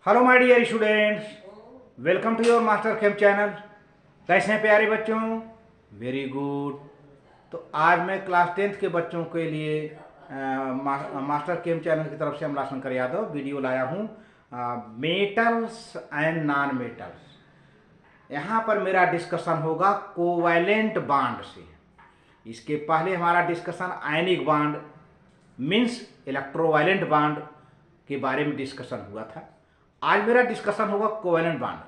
Hello my dear students, welcome to your master chem channel. कैसे हैं प्यारे बच्चों? Very good. तो आज मैं क्लास 10th के बच्चों के लिए मास्टर केम चैनल की तरफ से अमला शंकर यादव वीडियो लाया हूँ मेटल्स एंड नॉन मेटल्स। यहाँ पर मेरा डिस्कशन होगा कोवैलेंट बॉन्ड से। इसके पहले हमारा discussion ionic bond means electrovalent bond के बारे में डिस्कशन हुआ था। आज मेरा डिस्कशन होगा covalent bond,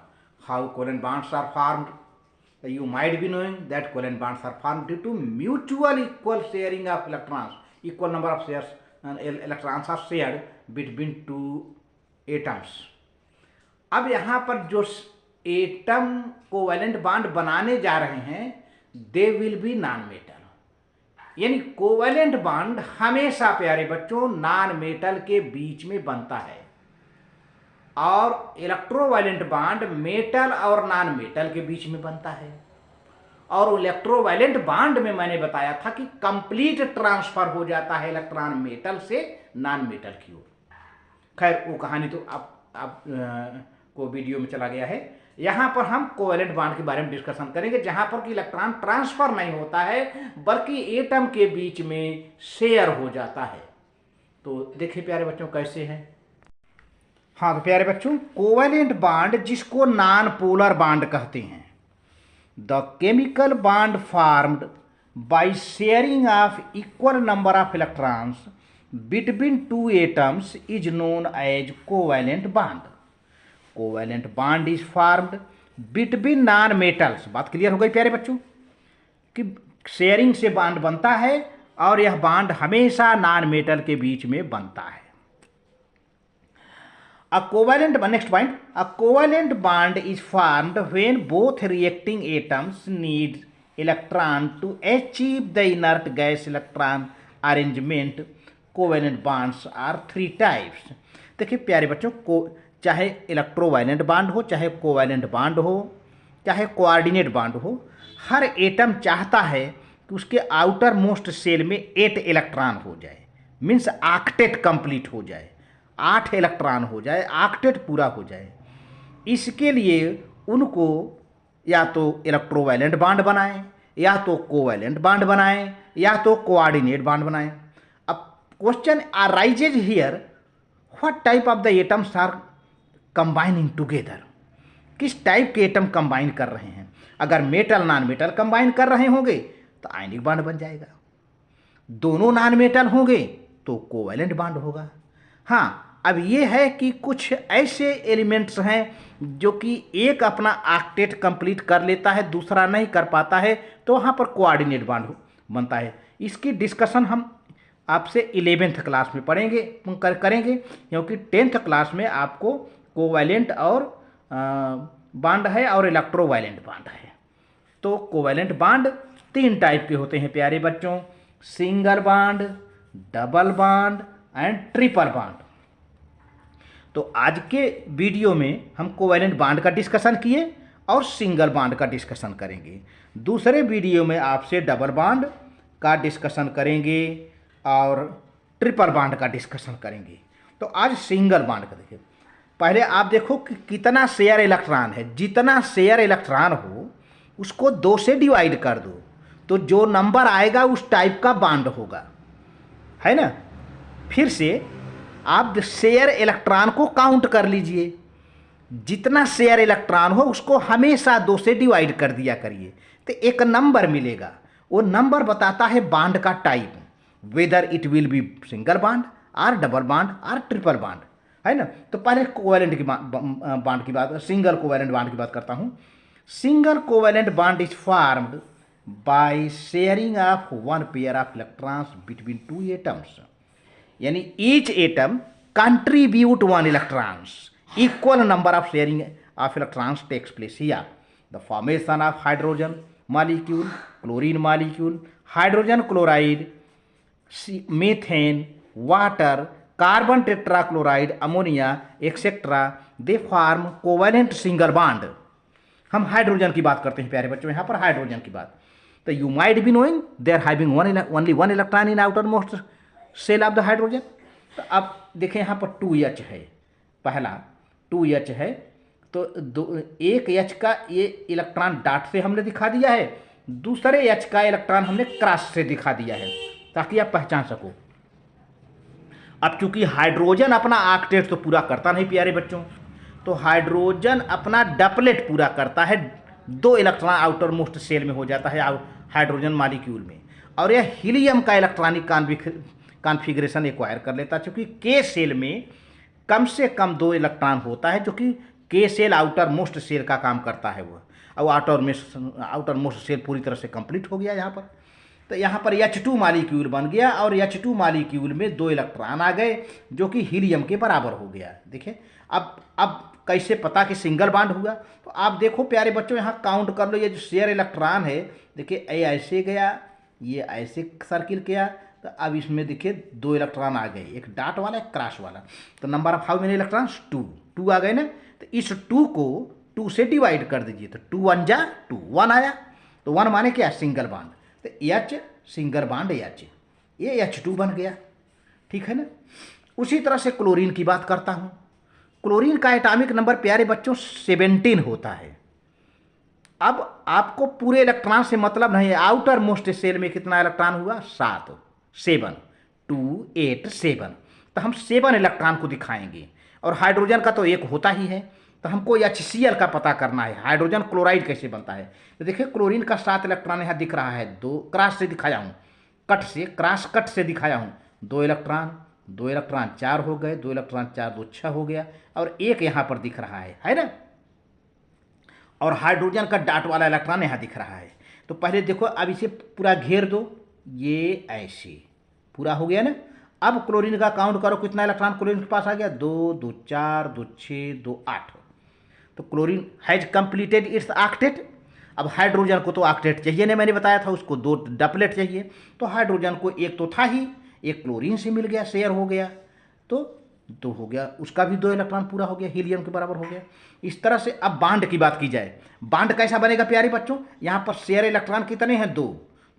how covalent bonds are formed. You might be knowing that covalent bonds are formed due to mutual equal sharing of electrons. Equal number of shares electrons are shared between two atoms. अब यहाँ पर जो atom covalent bond बनाने जा रहे हैं they will be non metal. यानी covalent bond हमेशा प्यारे बच्चों नॉन मेटल के बीच में बनता है और इलेक्ट्रोवायलेंट बॉन्ड मेटल और नॉन मेटल के बीच में बनता है। और इलेक्ट्रोवायलेंट बॉन्ड में मैंने बताया था कि कंप्लीट ट्रांसफर हो जाता है इलेक्ट्रॉन मेटल से नॉन मेटल की ओर। खैर वो कहानी तो आप को वीडियो में चला गया है। यहाँ पर हम कोवैलेंट बॉन्ड के बारे में डिस्कशन करेंगे जहाँ पर कि इलेक्ट्रॉन ट्रांसफर नहीं होता है बल्कि एटम के बीच में शेयर हो जाता है। तो देखिए प्यारे बच्चों कैसे हैं। हाँ तो प्यारे बच्चों, कोवैलेंट बॉन्ड जिसको नॉन पोलर बॉन्ड कहते हैं, the chemical bond formed by sharing of equal number of electrons between two atoms is known as covalent bond. Covalent bond is formed between non metals. बात clear हो गई प्यारे बच्चों कि sharing से bond बनता है और यह बॉन्ड हमेशा नॉन मेटल के बीच में बनता है। A covalent, next point, a covalent bond is formed when both reacting atoms need electron to achieve the inert gas electron arrangement. Covalent bonds are three types. देखिए प्यारे बच्चों को चाहे इलेक्ट्रोवायलेंट बॉन्ड हो, चाहे कोवैलेंट बॉन्ड हो, चाहे कोऑर्डिनेट बॉन्ड हो, हर एटम चाहता है कि उसके आउटर मोस्ट सेल में 8 इलेक्ट्रॉन हो जाए, मीन्स ऑक्टेट कंप्लीट हो जाए, 8 इलेक्ट्रॉन हो जाए, ऑक्टेट पूरा हो जाए। इसके लिए उनको या तो इलेक्ट्रोवायलेंट बॉन्ड बनाएं, या तो कोवैलेंट बॉन्ड बनाएं, या तो कोऑर्डिनेट बॉन्ड बनाएं। अब question arises here, what type of the atoms are combining together. किस टाइप के एटम कंबाइन कर रहे हैं? अगर मेटल नॉन मेटल कंबाइन कर रहे होंगे तो आयनिक बॉन्ड बन जाएगा। दोनों नॉन मेटल होंगे तो कोवैलेंट बॉन्ड होगा। हाँ, अब ये है कि कुछ ऐसे एलिमेंट्स हैं जो कि एक अपना ऑक्टेट कंप्लीट कर लेता है, दूसरा नहीं कर पाता है, तो वहाँ पर कोऑर्डिनेट बॉन्ड बनता है। इसकी डिस्कशन हम आपसे 11th क्लास में पढ़ेंगे करेंगे, क्योंकि 10th क्लास में आपको कोवैलेंट और बॉन्ड है और इलेक्ट्रोवायलेंट बॉन्ड है। तो कोवैलेंट बॉन्ड 3 टाइप के होते हैं प्यारे बच्चों, single bond, double bond and triple bond. तो आज के वीडियो में हम कोवैलेंट बॉन्ड का डिस्कशन किए और सिंगल बॉन्ड का डिस्कशन करेंगे। दूसरे वीडियो में आपसे डबल बॉन्ड का डिस्कशन करेंगे और ट्रिपल बॉन्ड का डिस्कशन करेंगे। तो आज सिंगल बॉन्ड का देखिए। पहले आप देखो कि कितना शेयर इलेक्ट्रॉन है। जितना शेयर इलेक्ट्रॉन हो उसको 2 से डिवाइड कर दो तो जो नंबर आएगा उस टाइप का बॉन्ड होगा, है ना। फिर से आप शेयर इलेक्ट्रॉन को काउंट कर लीजिए। जितना शेयर इलेक्ट्रॉन हो उसको हमेशा 2 से डिवाइड कर दिया करिए तो एक नंबर मिलेगा। वो नंबर बताता है बॉन्ड का type, whether it will be single bond और डबल बॉन्ड और ट्रिपल बॉन्ड, है ना। तो पहले कोवैलेंट की बॉन्ड की बात, सिंगल कोवैलेंट बॉन्ड की बात करता हूँ। Single covalent bond is formed by sharing of 1 pair of electrons between 2 atoms. यानी each atom contribute 1 electrons, equal number of sharing of electrons takes place here. The formation of hydrogen molecule, chlorine molecule, hydrogen chloride, methane, water, carbon tetrachloride, ammonia etcetera, they form covalent single bond. हम hydrogen की बात करते हैं प्यारे बच्चों, यहाँ पर hydrogen की बात। तो you might be knowing there having only 1 electron in outermost shell of the hydrogen. तो अब देखें यहाँ पर 2H है पहला, 2H है, तो एक H का ये इलेक्ट्रॉन डॉट से हमने दिखा दिया है, दूसरे H का इलेक्ट्रॉन हमने क्रॉस से दिखा दिया है, ताकि आप पहचान सको। अब चूंकि हाइड्रोजन अपना ऑक्टेट तो पूरा करता नहीं प्यारे बच्चों, तो हाइड्रोजन अपना डबलेट पूरा करता है, 2 इलेक्ट्रॉन आउटर मोस्ट शेल में हो जाता है हाइड्रोजन मॉलिक्यूल में, और यह हीलियम का इलेक्ट्रॉनिक कॉन्फ़िगरेशन एक्वायर कर लेता है, चूँकि के सेल में कम से कम 2 इलेक्ट्रॉन होता है, जो कि के सेल आउटर मोस्ट सेल का काम करता है वो, और आउटर मोस्ट सेल पूरी तरह से कंप्लीट हो गया यहाँ पर। तो यहाँ पर H2 मॉलिक्यूल बन गया, और H2 मॉलिक्यूल में 2 इलेक्ट्रॉन आ गए, जो कि हीलियम के बराबर हो गया। देखिए अब कैसे पता कि सिंगल बॉन्ड हुआ, तो आप देखो प्यारे बच्चों, यहाँ काउंट कर लो, ये जो शेयर इलेक्ट्रॉन है, देखिए ये ऐसे गया, ये ऐसे सर्किल किया, तो अब इसमें देखिए 2 इलेक्ट्रॉन आ गए, एक डॉट वाला एक क्रॉस वाला, तो number of how many electrons 2 आ गए ना। तो इस 2 को 2 से डिवाइड कर दीजिए, तो 2 1 जा 2, 1 आया, तो 1 माने क्या, सिंगल बॉन्ड, तो H सिंगल बॉन्ड H, ये H2 बन गया, ठीक है ना। उसी तरह से क्लोरीन की बात करता हूँ। क्लोरीन का एटॉमिक नंबर प्यारे बच्चों 17 होता है। अब आपको पूरे इलेक्ट्रॉन से मतलब नहीं है, आउटर मोस्ट सेल में कितना इलेक्ट्रॉन हुआ, 7, 7, 2, 8, 7, तो हम 7 इलेक्ट्रॉन को दिखाएंगे, और हाइड्रोजन का तो एक होता ही है, तो हमको HCl का पता करना है, हाइड्रोजन क्लोराइड कैसे बनता है। तो देखिए क्लोरीन का 7 इलेक्ट्रॉन यहाँ दिख रहा है, 2 क्रॉस से दिखाया हूँ, कट से क्रॉस कट से दिखाया हूँ, 2 इलेक्ट्रॉन 2 इलेक्ट्रॉन 4 हो गए, 2 इलेक्ट्रॉन 4 2 6 हो गया, और एक यहाँ पर दिख रहा है ना, और हाइड्रोजन का डॉट वाला इलेक्ट्रॉन यहाँ दिख रहा है। तो पहले देखो, अब इसे पूरा घेर दो, ये ऐसे पूरा हो गया ना। अब क्लोरीन का काउंट करो, कितना इलेक्ट्रॉन क्लोरीन के पास आ गया, 2 2 4 2 6 2 8, तो chlorine has completed it's octet. अब हाइड्रोजन को तो ऑक्टेट चाहिए नहीं, मैंने बताया था, उसको 2 डबलेट चाहिए, तो हाइड्रोजन को एक तो था ही, एक क्लोरीन से मिल गया, शेयर हो गया, तो हो गया, उसका भी 2 इलेक्ट्रॉन पूरा हो गया, हीलियम के बराबर हो गया। इस तरह से अब बॉन्ड की बात की जाए, बॉन्ड कैसा बनेगा प्यारे बच्चों, यहाँ पर शेयर इलेक्ट्रॉन कितने हैं, 2,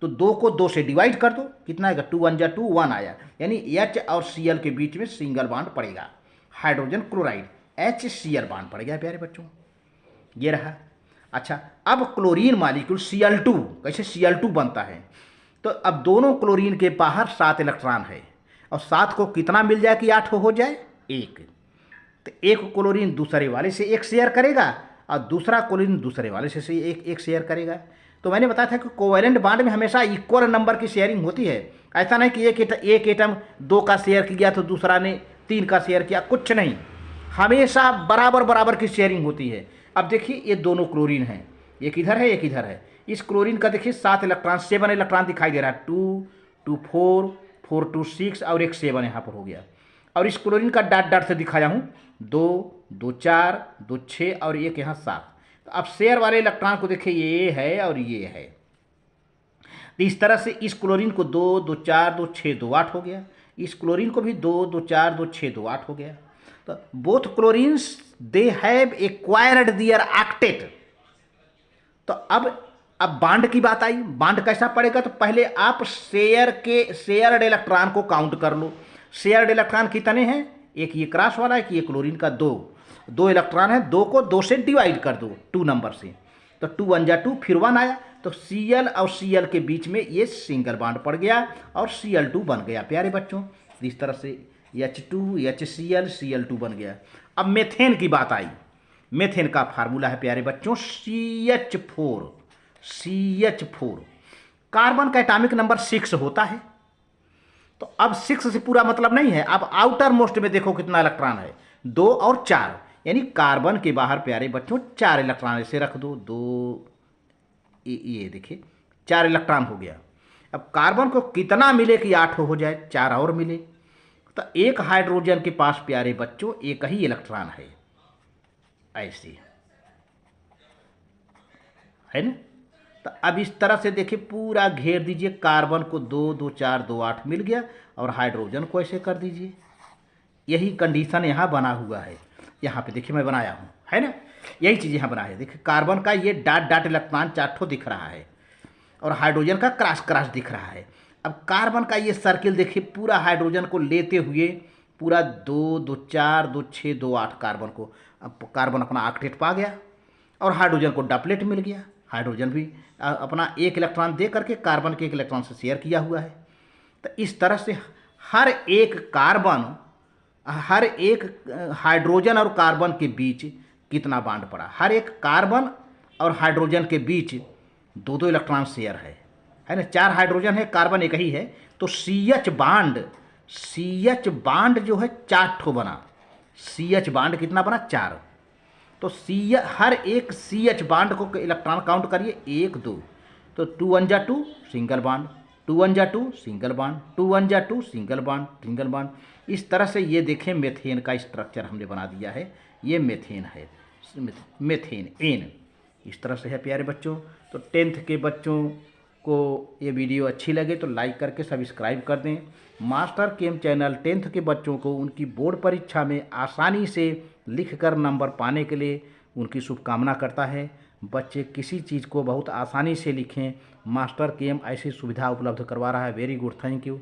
तो 2 को 2 से डिवाइड कर दो, कितना आएगा, 2 1 जा 2, 1 आया, यानी H और Cl के बीच में सिंगल बॉन्ड पड़ेगा, हाइड्रोजन क्लोराइड HCl बॉन्ड पड़ गया प्यारे बच्चों, ये रहा। अच्छा, अब क्लोरीन मॉलिक्यूल Cl2, कैसे Cl2 बनता है, तो अब दोनों क्लोरीन के बाहर 7 इलेक्ट्रॉन है, और 7 को कितना मिल जाए कि 8 हो जाए, 1, तो एक क्लोरीन दूसरे वाले से 1 शेयर करेगा, और दूसरा क्लोरीन दूसरे वाले से एक शेयर करेगा। तो मैंने बताया था कि कोवैलेंट बॉन्ड में हमेशा इक्वल नंबर की शेयरिंग होती है, ऐसा नहीं कि एक एटम 2 का शेयर किया तो दूसरा ने 3 का शेयर किया, कुछ नहीं, हमेशा बराबर बराबर की शेयरिंग होती है। अब देखिए ये दोनों क्लोरीन हैं, एक इधर है एक इधर है, इस क्लोरीन का देखिए 7 इलेक्ट्रॉन 7 इलेक्ट्रॉन दिखाई दे रहा है, 2 2 4 4 2 6 और एक 7 यहाँ पर हो गया, और इस क्लोरीन का डॉट डॉट से दिखाया हूँ 2 2 4 2 6 और एक यहाँ 7। तो अब शेयर वाले इलेक्ट्रॉन को देखिए ये है और ये है, तो इस तरह से इस क्लोरीन को 2 2 4 2 6 2 8 हो गया, इस क्लोरीन को भी 2 2 4 2 6 2 8 हो गया। तो both chlorines they have acquired their octet. तो अब बॉन्ड की बात आई, बॉन्ड कैसा पड़ेगा, तो पहले आप शेयर्ड इलेक्ट्रॉन को काउंट कर लो। शेयर्ड इलेक्ट्रॉन कितने हैं, एक ये क्रॉस वाला है कि ये क्लोरीन का 2 इलेक्ट्रॉन है, 2 को 2 से डिवाइड कर दो 2 नंबर से, तो 2 1 जा 2, फिर 1 आया, तो Cl और Cl के बीच में ये सिंगल बॉन्ड पड़ गया और Cl2 बन गया प्यारे बच्चों। इस तरह से H2 HCl Cl2 बन गया। अब मेथेन की बात आई, मेथेन का फार्मूला है प्यारे बच्चों CH4। कार्बन का एटॉमिक नंबर 6 होता है, तो अब 6 से पूरा मतलब नहीं है, अब आउटर मोस्ट में देखो कितना इलेक्ट्रॉन है, 2 और 4, यानी कार्बन के बाहर प्यारे बच्चों 4 इलेक्ट्रॉन ऐसे रख दो, 2 ये देखिए 4 इलेक्ट्रॉन हो गया। अब कार्बन को कितना मिले कि 8 हो जाए, 4 और मिले, तो एक हाइड्रोजन के पास प्यारे बच्चों एक ही इलेक्ट्रॉन है, ऐसे है ना। तो अब इस तरह से देखिए पूरा घेर दीजिए, कार्बन को 2 2 4 2 8 मिल गया, और हाइड्रोजन को ऐसे कर दीजिए। यही कंडीशन यहाँ बना हुआ है, यहाँ पे देखिए मैं बनाया हूँ, है ना, यही चीज़ यहाँ बना है। देखिए कार्बन का ये डॉट डॉट इलेक्ट्रॉन 4 ठो दिख रहा है, और हाइड्रोजन का क्रॉस क्रॉस दिख रहा है। अब कार्बन का ये सर्किल देखिए पूरा हाइड्रोजन को लेते हुए पूरा 2 2 4 2 6 2 8 कार्बन को, अब कार्बन अपना ऑक्टेट पा गया और हाइड्रोजन को डबलेट मिल गया। हाइड्रोजन भी अपना एक इलेक्ट्रॉन दे करके कार्बन के एक इलेक्ट्रॉन से शेयर किया हुआ है। तो इस तरह से हर एक कार्बन, हर एक हाइड्रोजन और कार्बन के बीच कितना बांड पड़ा, हर एक कार्बन और हाइड्रोजन के बीच 2 इलेक्ट्रॉन शेयर है ना। 4 हाइड्रोजन है, कार्बन एक ही है, तो CH बांड जो है 4 ठो बना। CH बांड कितना बना? 4। तो हर एक CH बांड को इलेक्ट्रॉन काउंट करिए, 1 2, तो 2 1 जा 2 सिंगल बांड, 2 1 जा 2 सिंगल बांड, 2 1 जा 2 सिंगल बांड। इस तरह से ये देखें मेथेन का स्ट्रक्चर हमने बना दिया है। ये मेथेन है, मेथेन एन इस तरह से है प्यारे बच्चों। तो 10th के बच्चों को ये वीडियो अच्छी लगे तो लाइक करके सब्सक्राइब कर दें। मास्टर केम चैनल 10th के बच्चों को उनकी बोर्ड परीक्षा में आसानी से लिखकर नंबर पाने के लिए उनकी शुभकामना करता है। बच्चे किसी चीज़ को बहुत आसानी से लिखें, मास्टर केम ऐसी सुविधा उपलब्ध करवा रहा है। Very good, thank you.